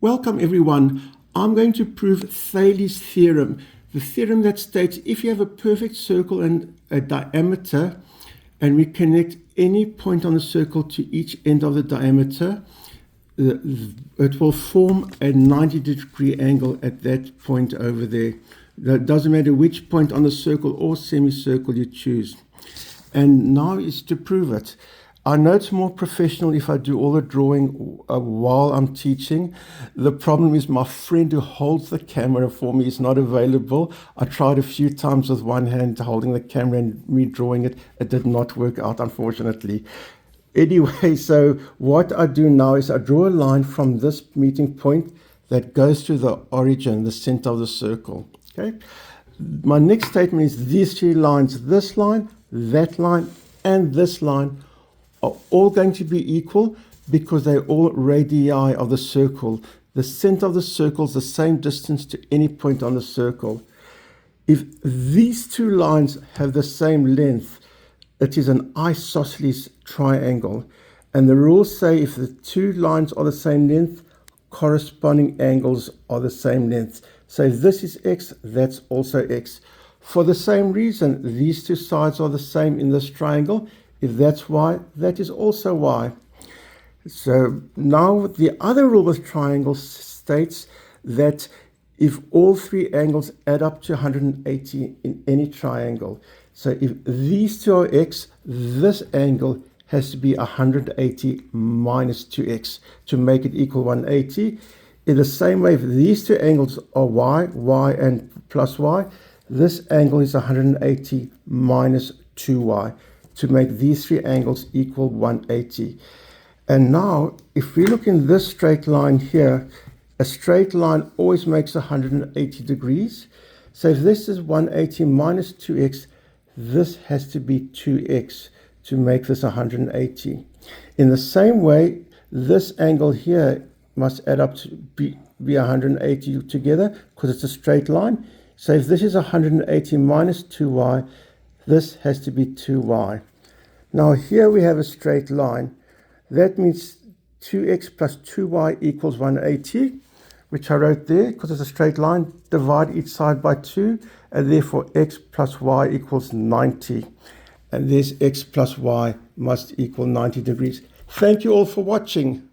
Welcome everyone. I'm going to prove Thales theorem, the theorem that states if you have a perfect circle and a diameter and we connect any point on the circle to each end of the diameter, it will form a 90-degree angle at that point over there. It doesn't matter which point on the circle or semicircle you choose. And now is to prove it. I know it's more professional if I do all the drawing while I'm teaching. The problem is my friend who holds the camera for me is not available. I tried a few times with one hand holding the camera and me drawing it. It did not work out, unfortunately. Anyway, so what I do now is I draw a line from this meeting point that goes to the origin, the center of the circle. Okay. My next statement is these three lines, this line, that line, and this line, are all going to be equal because they're all radii of the circle. The center of the circle is the same distance to any point on the circle. If these two lines have the same length, it is an isosceles triangle. And the rules say if the two lines are the same length, corresponding angles are the same length. So if this is x, that's also x. For the same reason, these two sides are the same in this triangle. If that's y, that is also y. So now the other rule with triangles states that if all three angles add up to 180 in any triangle, so if these two are x, this angle has to be 180 minus 2x to make it equal 180. In the same way, if these two angles are y and plus y, this angle is 180 minus 2y. To make these three angles equal 180. And now, if we look in this straight line here, a straight line always makes 180 degrees. So if this is 180 minus 2x, this has to be 2x to make this 180. In the same way, this angle here must add up to be 180 together because it's a straight line. So if this is 180 minus 2y, this has to be 2y. Now here we have a straight line. That means 2x plus 2y equals 180, which I wrote there because it's a straight line. Divide each side by 2, and therefore x plus y equals 90. And this x plus y must equal 90 degrees. Thank you all for watching.